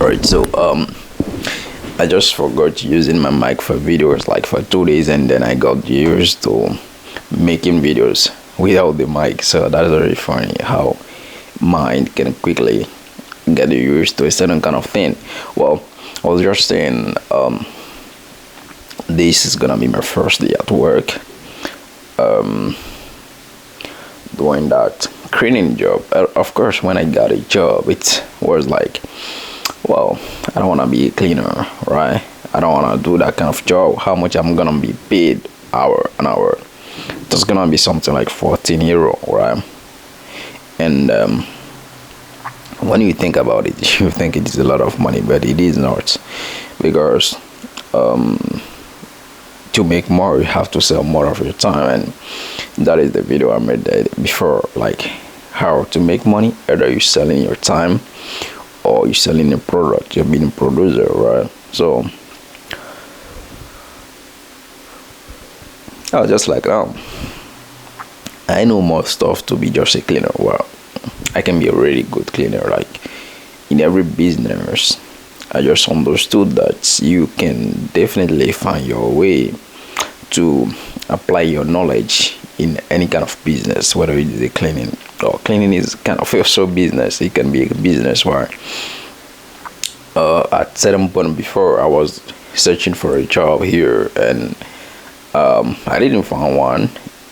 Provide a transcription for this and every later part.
Alright, so I just forgot using my mic for videos like for 2 days, and then I got used to making videos without the mic. So that's very funny how mind can quickly get used to a certain kind of thing. Well, I was just saying, this is gonna be my first day at work, doing that cleaning job. Of course, when I got a job, it was like, well, I don't want to be a cleaner, right? I don't want to do that kind of job. How much I'm gonna be paid an hour? That's gonna be something like 14 euro, right? And when you think about it, you think it is a lot of money, but it is not, because to make more, you have to sell more of your time, and that is the video I made before, like how to make money. Either you're selling your time or you're selling a product, you're being a producer, right? So I was just like, I know more stuff to be just a cleaner. Well, I can be a really good cleaner. Like in every business, I just understood that you can definitely find your way to apply your knowledge in any kind of business, whether it is a cleaning, or cleaning is kind of also business. It can be a business where at certain point before I was searching for a job here, and I didn't find one,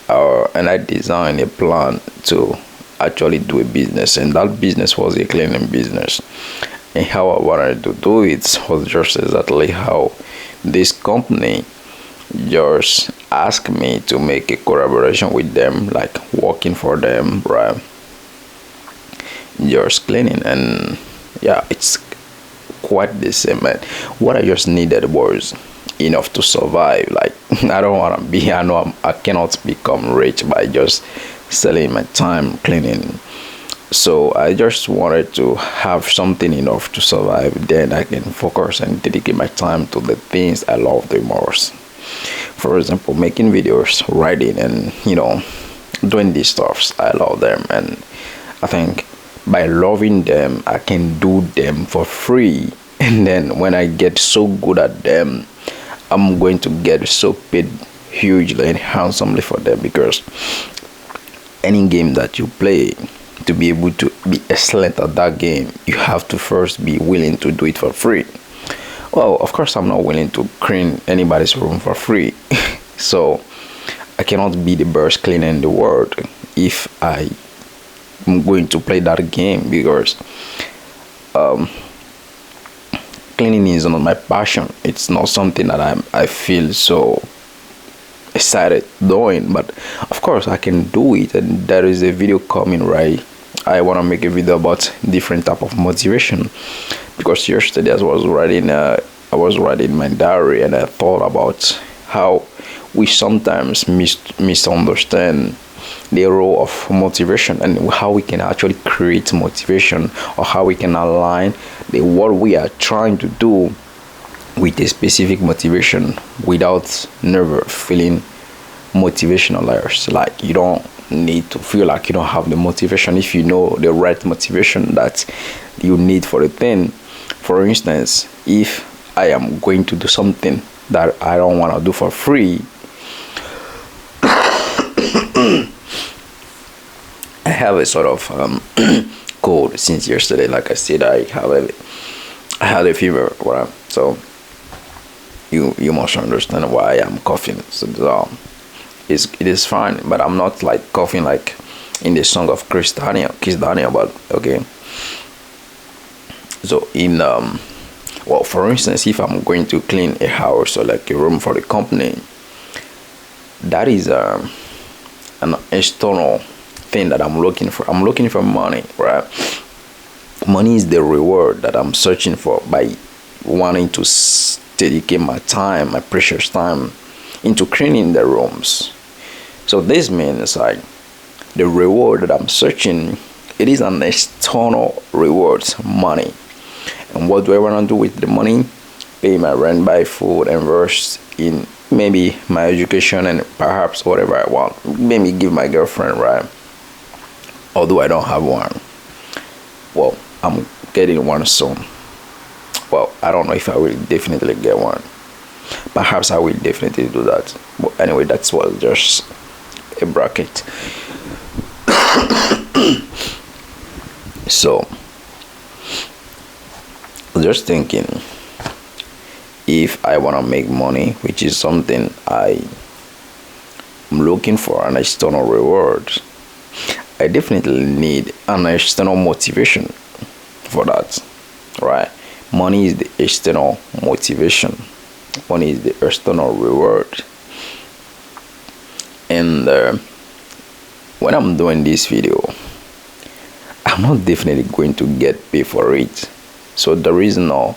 and I designed a plan to actually do a business, and that business was a cleaning business. And how I wanted to do it was just exactly how this company just asked me to make a collaboration with them, like working for them, right? Just cleaning, and yeah, it's quite the same. Man, what I just needed was enough to survive. Like I don't want to be, I know I cannot become rich by just selling my time cleaning. So I just wanted to have something enough to survive. Then I can focus and dedicate my time to the things I love the most. For example, making videos, writing, and doing these stuffs. I love them, and I think by loving them, I can do them for free. And then when I get so good at them, I'm going to get so paid hugely and handsomely for them, because any game that you play, to be able to be excellent at that game, you have to first be willing to do it for free. Well, of course, I'm not willing to clean anybody's room for free. So I cannot be the best cleaner in the world if I am going to play that game, because cleaning is not my passion. It's not something that I feel so excited doing. But of course I can do it, and there is a video coming, right? I want to make a video about different type of motivation, because yesterday I was writing my diary, and I thought about how we sometimes misunderstand the role of motivation, and how we can actually create motivation, or how we can align what we are trying to do with a specific motivation without never feeling motivational layers. Like you don't need to feel like you don't have the motivation if you know the right motivation that you need for the thing. For instance, if I am going to do something that I don't want to do for free, I have a sort of cold since yesterday. Like I said, I had a fever, right? So you must understand why I'm coughing. So it is fine, but I'm not like coughing like in the song of Chris Daniel, but okay. So well, for instance, if I'm going to clean a house or like a room for the company, that is an external thing that I'm looking for. I'm looking for money, right? Money is the reward that I'm searching for by wanting to dedicate my time, my precious time, into cleaning the rooms. So this means like the reward that I'm searching, it is an external reward, money. And what do I want to do with the money? Pay my rent, buy food, invest in maybe my education, and perhaps whatever I want. Maybe give my girlfriend, right? Although I don't have one. Well, I'm getting one soon. I don't know if I will definitely get one. Perhaps I will definitely do that. But anyway, that's was just a bracket. So just thinking, if I want to make money, which is something I'm looking for an external reward, I definitely need an external motivation for that, right? Money is the external motivation. Money is the external reward. And when I'm doing this video, I'm not definitely going to get paid for it. So there is no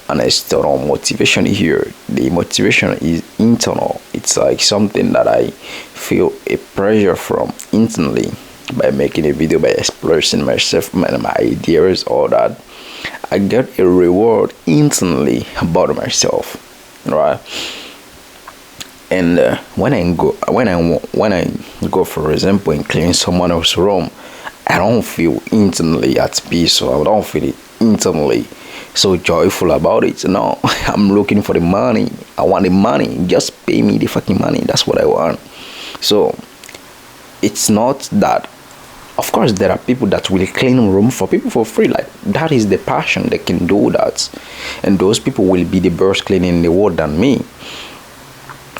an external motivation here. The motivation is internal. It's like something that I feel a pressure from internally by making a video, by expressing myself, my ideas, all that. I get a reward internally about myself, right? And when I go, for example, in cleaning someone else's room, I don't feel internally at peace, so I don't feel it internally so joyful about it. No, I'm looking for the money. I want the money. Just pay me the fucking money. That's what I want. So it's not that. Of course, there are people that will clean a room for people for free. Like, that is the passion. They can do that, and those people will be the best cleaning in the world than me.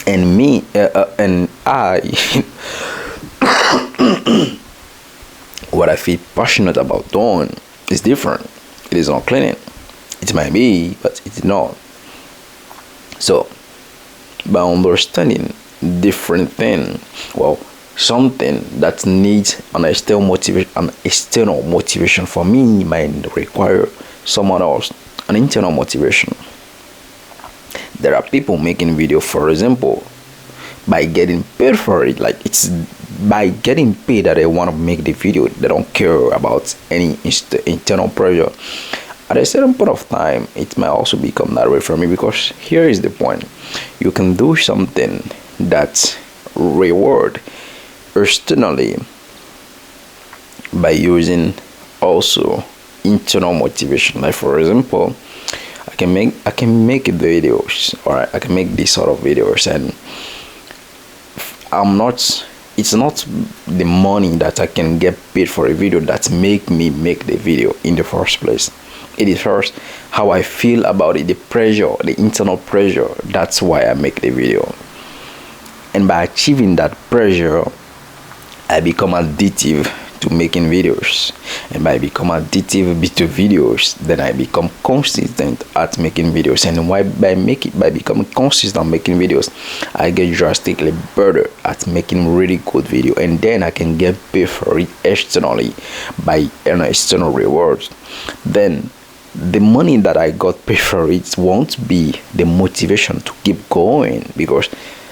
And me and I, what I feel passionate about doing is different. It is not cleaning. It might be, but it's not. So, by understanding different thing, well, something that needs an external motivation for me might require someone else an internal motivation. There are people making video, for example, by getting paid for it. Like, it's by getting paid that they want to make the video. They don't care about any internal pressure. At a certain point of time, it might also become that way for me, because here is the point. You can do something that reward externally by using also internal motivation. Like, for example, I can make videos, or I can make this sort of videos, and it's not the money that I can get paid for a video that make me make the video in the first place. It is first how I feel about it, the pressure, the internal pressure. That's why I make the video. And by achieving that pressure, I become addictive to making videos. And by become addictive to videos, then I become consistent at making videos. And by becoming consistent making videos, I get drastically better at making really good video. And then I can get paid for it externally by an external reward. Then the money that I got paid for it won't be the motivation to keep going, because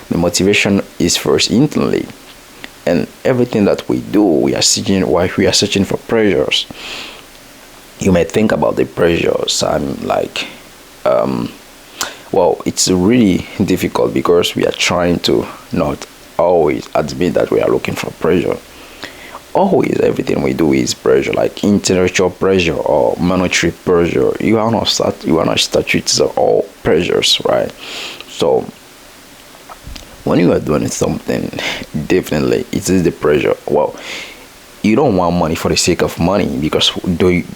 the motivation is first internally. And everything that we do, we are searching for pressures. You may think about the pressures. I'm like, well, it's really difficult, because we are trying to not always admit that we are looking for pressure. Always, everything we do is pressure, like intellectual pressure or monetary pressure. You are not statutes are all pressures, right? So when you are doing something, definitely it is the pressure. Well, you don't want money for the sake of money, because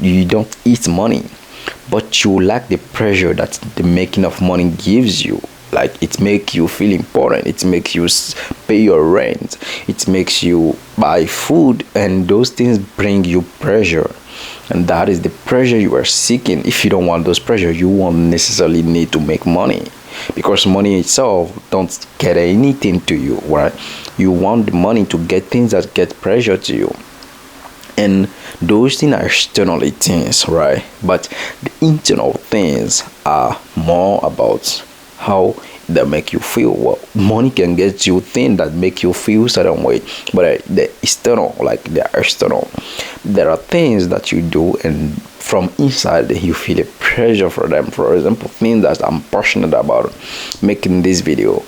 you don't eat money, but you lack the pressure that the making of money gives you. Like, it makes you feel important. It makes you pay your rent. It makes you buy food, and those things bring you pressure. And that is the pressure you are seeking. If you don't want those pressure, you won't necessarily need to make money, because money itself don't get anything to you, right? You want the money to get things that get pressure to you. And those things are externally things, right? But the internal things are more about how they make you feel. Well, money can get you things that make you feel certain way, but the external, like the external, there are things that you do, and from inside you feel a pressure for them. For example, things that I'm passionate about, making this video,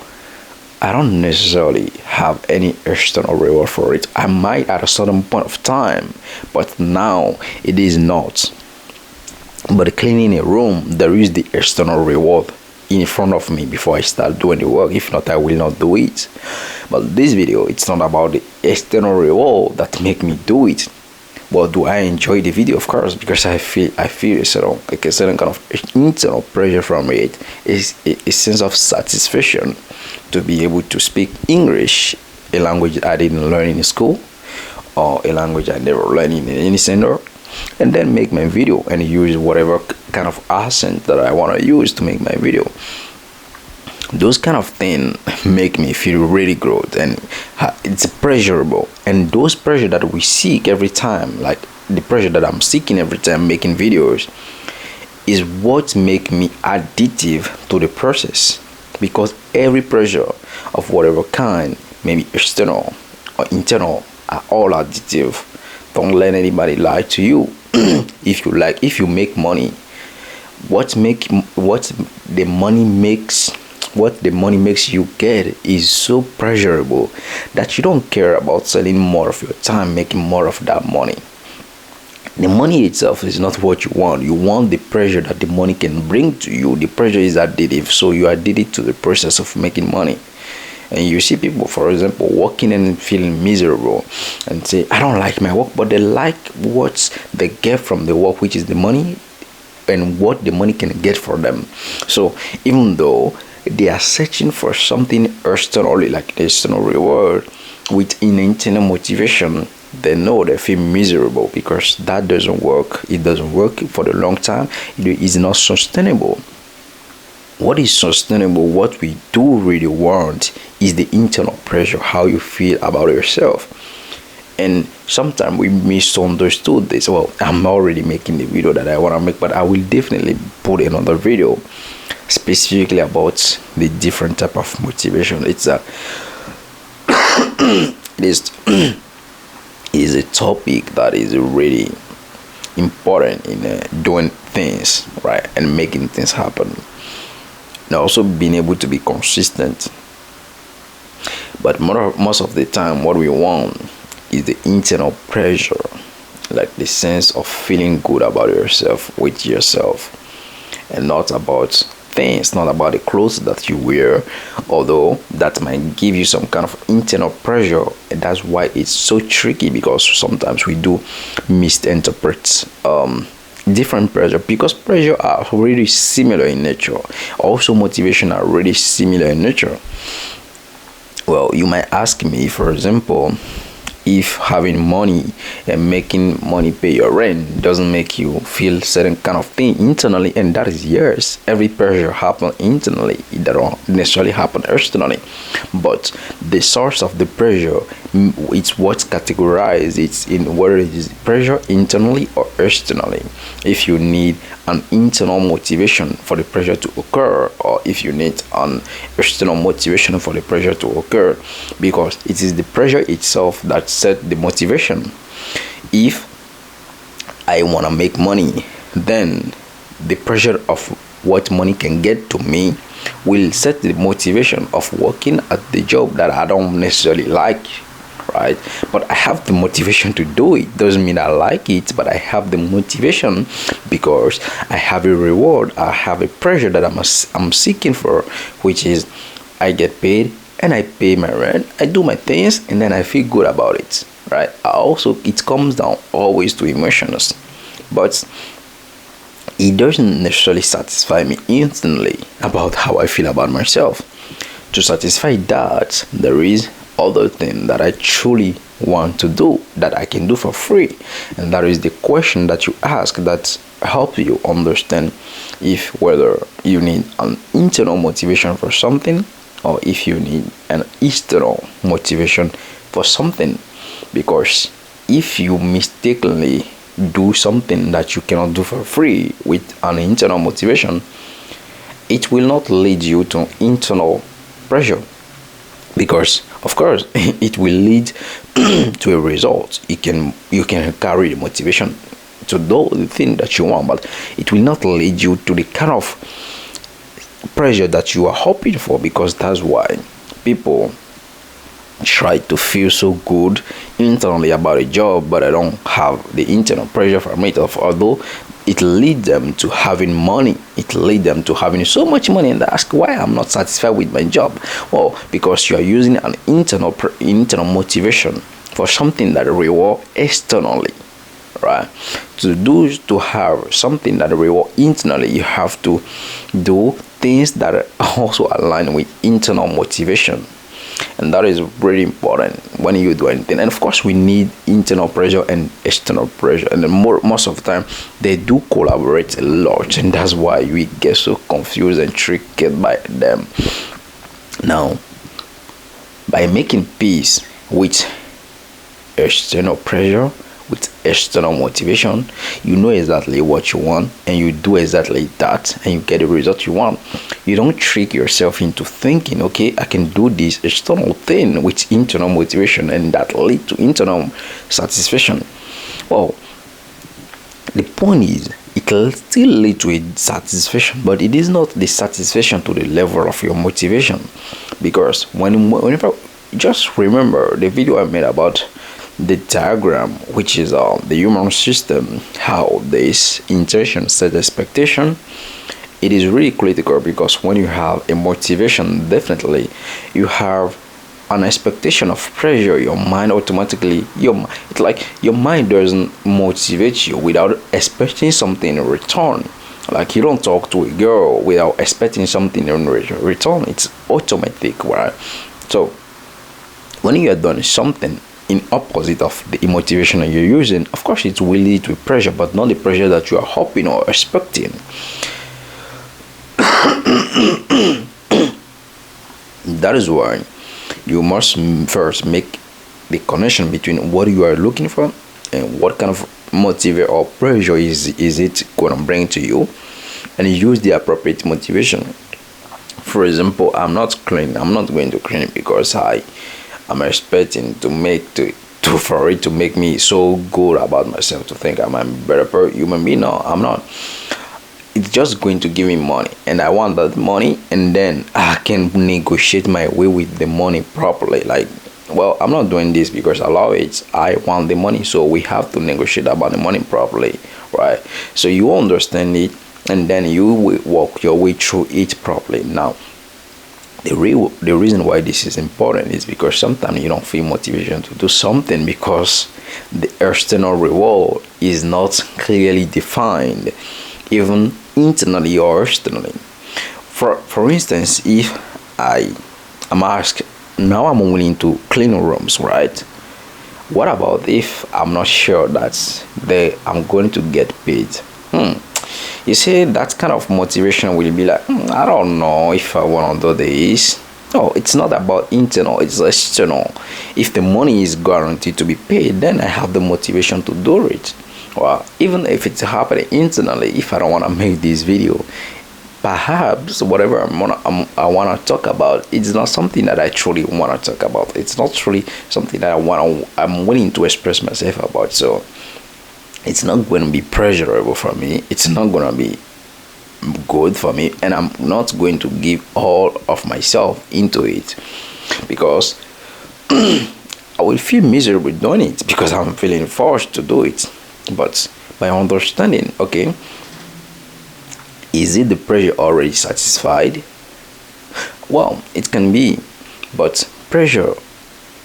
I don't necessarily have any external reward for it. I might at a certain point of time, but now it is not. But cleaning a room, there is the external reward in front of me before I start doing the work. If not, I will not do it. But this video, it's not about the external reward that make me do it. But do I enjoy the video? Of course, because I feel a certain kind of internal pressure from it. Is a sense of satisfaction to be able to speak English, a language I didn't learn in school, or a language I never learned in any center, and then make my video and use whatever kind of accent that I want to use to make my video. Those kind of things make me feel really good, and it's pleasurable. And those pressure that we seek every time, like the pressure that I'm seeking every time making videos, is what make me addictive to the process. Because every pressure of whatever kind, maybe external or internal, are all additive. Don't let anybody lie to you. If you make money, what the money makes you get is so pleasurable that you don't care about selling more of your time, making more of that money. The money itself is not what you want. You want the pleasure that the money can bring to you. The pleasure is addictive, so you are addicted to the process of making money. And you see people, for example, working and feeling miserable and say, I don't like my work, but they like what they get from the work, which is the money, and what the money can get for them. So even though they are searching for something externally, like external reward, with an internal motivation, they know they feel miserable because that doesn't work. It doesn't work for the long time. It is not sustainable. What is sustainable, what we do really want, is the internal pressure, how you feel about yourself. And sometimes we misunderstood this. Well, I'm already making the video that I want to make, but I will definitely put another video specifically about the different type of motivation. It is a topic that is really important in doing things right and making things happen, and also being able to be consistent. But most of the time, what we want is the internal pressure, like the sense of feeling good about yourself, with yourself, and not about things, not about the clothes that you wear, although that might give you some kind of internal pressure. And that's why it's so tricky, because sometimes we do misinterpret different pressure, because pressure are really similar in nature. Also motivation are really similar in nature. Well, you might ask me, for example, if having money and making money pay your rent doesn't make you feel certain kind of thing internally, and that is yes, every pressure happen internally, it don't necessarily happen externally. But the source of the pressure, it's what's categorized, it's in whether it is pressure internally or externally. If you need an internal motivation for the pressure to occur, or if you need an external motivation for the pressure to occur, because it is the pressure itself that set the motivation. If I want to make money, then the pressure of what money can get to me will set the motivation of working at the job that I don't necessarily like, right? But I have the motivation to do it. Doesn't mean I like it, but I have the motivation because I have a reward, I have a pressure that I'm seeking for, which is I get paid and I pay my rent, I do my things, and then I feel good about it, right? It comes down always to emotions, but it doesn't necessarily satisfy me instantly about how I feel about myself. To satisfy that, there is other thing that I truly want to do, that I can do for free, and that is the question that you ask that help you understand if whether you need an internal motivation for something, or if you need an external motivation for something. Because if you mistakenly do something that you cannot do for free with an internal motivation, it will not lead you to internal pressure, because of course it will lead to a result. You can carry the motivation to do the thing that you want, but it will not lead you to the kind of pressure that you are hoping for. Because that's why people try to feel so good internally about a job, but I don't have the internal pressure from it. Although it leads them to having money. It leads them to having so much money, and they ask why I'm not satisfied with my job. Well, because you are using an internal motivation for something that reward externally, right? To have something that reward internally, you have to do things that are also align with internal motivation. And that is really important when you do anything. And of course, we need internal pressure and external pressure, and most of the time they do collaborate a lot, and that's why we get so confused and tricked by them. Now, by making peace with external pressure, with external motivation, you know exactly what you want, and you do exactly that, and you get the result you want. You don't trick yourself into thinking, okay, I can do this external thing with internal motivation, and that lead to internal satisfaction. Well, the point is, it will still lead to a satisfaction, but it is not the satisfaction to the level of your motivation. Because whenever, just remember the video I made about the diagram, which is the human system, how this intention set expectation. It is really critical, because when you have a motivation, definitely you have an expectation of pressure. Your mind automatically, it's like your mind doesn't motivate you without expecting something in return. Like, you don't talk to a girl without expecting something in return. It's automatic, right? So when you are doing something in opposite of the motivation that you're using, of course it will lead to pressure, but not the pressure that you are hoping or expecting. That is why you must first make the connection between what you are looking for and what kind of motivator or pressure is it going to bring to you, and use the appropriate motivation. For example, I'm not going to clean because I'm expecting for it to make me so good about myself, to think I'm a better human being. No, I'm not. It's just going to give me money, and I want that money, and then I can negotiate my way with the money properly. Like, well, I'm not doing this because I love it. I want the money, so we have to negotiate about the money properly, right? So you understand it, and then you will walk your way through it properly. Now, the reason why this is important is because sometimes you don't feel motivation to do something because the external reward is not clearly defined, even internally or externally. For instance, if I'm asked, now I'm willing to clean rooms, right? What about if I'm not sure that I'm going to get paid? You see, that kind of motivation will be like, I don't know if I want to do this. No, it's not about internal, it's external. If the money is guaranteed to be paid, then I have the motivation to do it. Well, even if it's happening internally, if I don't want to make this video, perhaps whatever I want to talk about, it's not something that I truly want to talk about. It's not truly something that I'm willing to express myself about. So it's not going to be pleasurable for me. It's not going to be good for me, and I'm not going to give all of myself into it, because I will feel miserable doing it because I'm feeling forced to do it. But by understanding, okay, is it the pressure already satisfied? Well, it can be, but pressure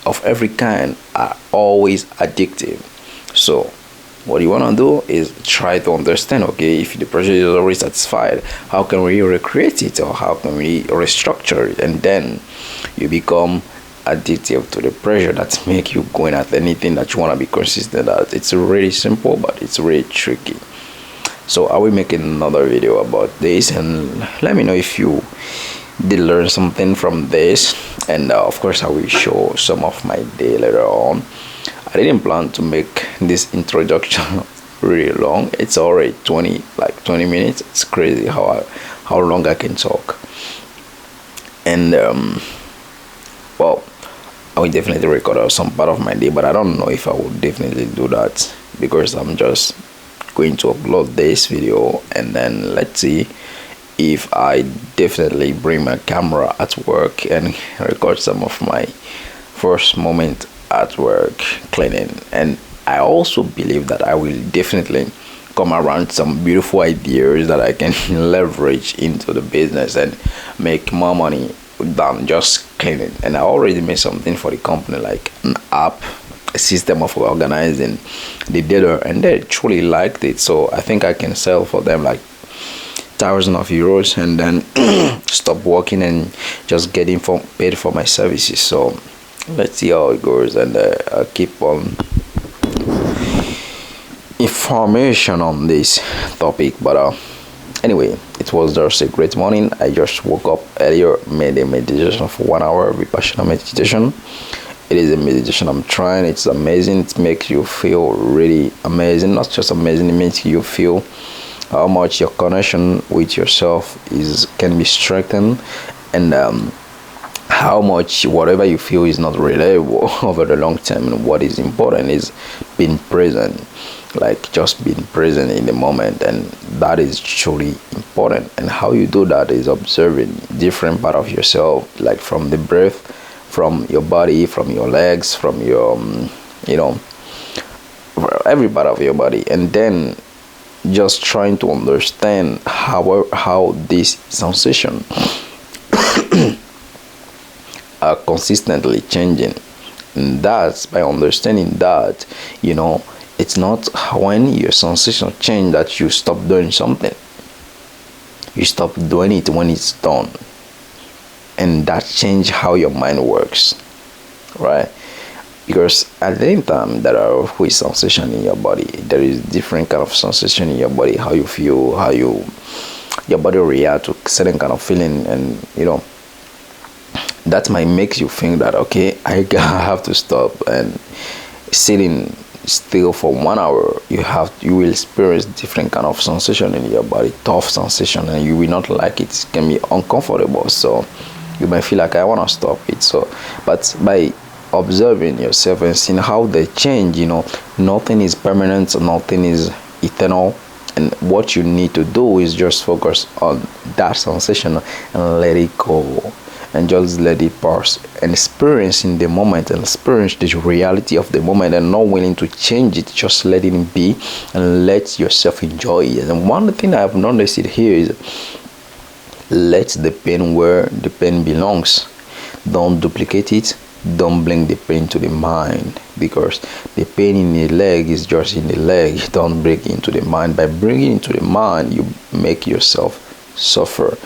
of every kind are always addictive. So what you want to do is try to understand, okay, if the pressure is already satisfied, how can we recreate it, or how can we restructure it? And then you become addictive to the pressure that make you going at anything that you want to be consistent at. It's really simple, but it's really tricky. So I will make another video about this, and let me know if you did learn something from this. And of course I will show some of my day later on. I didn't plan to make this introduction really long. It's already 20 minutes. It's crazy how long I can talk. And well, I will definitely record some part of my day, but I don't know if I would definitely do that, because I'm just going to upload this video, and then let's see if I definitely bring my camera at work and record some of my first moment at work cleaning. And I also believe that I will definitely come around some beautiful ideas that I can leverage into the business and make more money than just cleaning. And I already made something for the company, like an app, a system of organizing the data, and they truly liked it. So I think I can sell for them like thousands of euros, and then stop working and just getting paid for my services. So let's see how it goes, and I'll keep on information on this topic. But anyway, it was just a great morning. I just woke up earlier, made a meditation for 1 hour, vipassana meditation. It is a meditation I'm trying. It's amazing. It makes you feel really amazing. Not just amazing, it makes you feel how much your connection with yourself can be strengthened, and how much whatever you feel is not reliable over the long term. And what is important is being present, like just being present in the moment, and that is truly important. And how you do that is observing different part of yourself, like from the breath, from your body, from your legs, from your every part of your body, and then just trying to understand how this sensation are consistently changing. And that's by understanding that, it's not when your sensation change that you stop doing something. You stop doing it when it's done, and that change how your mind works, right? Because at the same time, there are always sensation in your body. There is different kind of sensation in your body, how you feel, how your body react to certain kind of feeling, and that might make you think that, okay, I have to stop. And sitting still for 1 hour, you will experience different kind of sensation in your body, tough sensation, and you will not like it. It can be uncomfortable, so you might feel like I want to stop it. So but by observing yourself and seeing how they change, nothing is permanent, nothing is eternal, and what you need to do is just focus on that sensation and let it go, and just let it pass, and experience in the moment, and experience the reality of the moment, and not willing to change it, just let it be and let yourself enjoy it. And one thing I've noticed here is, let the pain where the pain belongs. Don't duplicate it. Don't bring the pain to the mind, because the pain in the leg is just in the leg. Don't bring it into the mind. By bringing it into the mind, you make yourself suffer.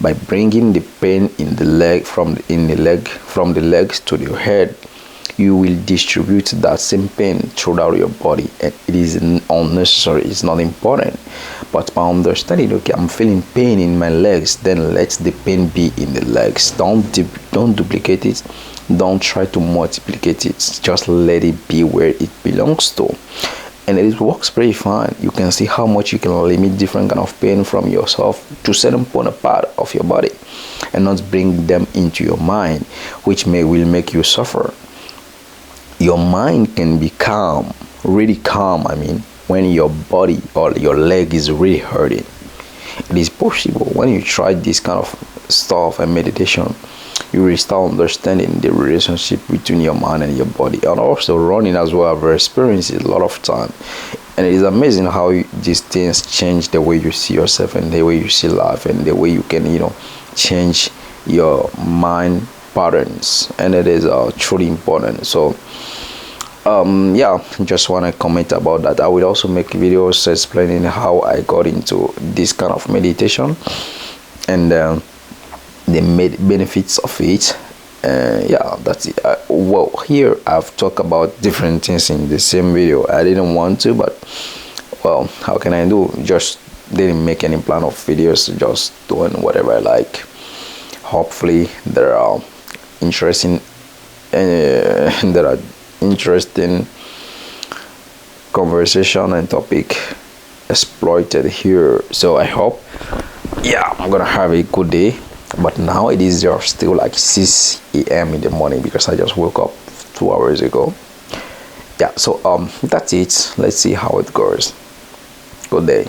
By bringing the pain in the leg from the legs to the head, you will distribute that same pain throughout your body, and it is unnecessary. It's not important. But by understanding, okay, I'm feeling pain in my legs, then let the pain be in the legs. Don't duplicate it. Don't try to multiplicate it. Just let it be where it belongs to, and it works pretty fine. You can see how much you can limit different kind of pain from yourself to certain part of your body, and not bring them into your mind, which will make you suffer. Your mind can be calm, really calm. I mean, when your body or your leg is really hurting. It is possible when you try this kind of stuff and meditation, you will start understanding the relationship between your mind and your body. And also running as well, I've experienced it a lot of time, and it is amazing how these things change the way you see yourself, and the way you see life, and the way you can change your mind patterns. And it is truly important. So just want to comment about that. I will also make videos explaining how I got into this kind of meditation, and the benefits of it. That's it. Well, here I've talked about different things in the same video. I didn't want to, but well, how can I do? Just didn't make any plan of videos, just doing whatever I like. Hopefully there are interesting conversation and topic exploited here. So I hope I'm gonna have a good day. But now it is just still like 6 a.m. in the morning, because I just woke up 2 hours ago. So that's it. Let's see how it goes. Good day.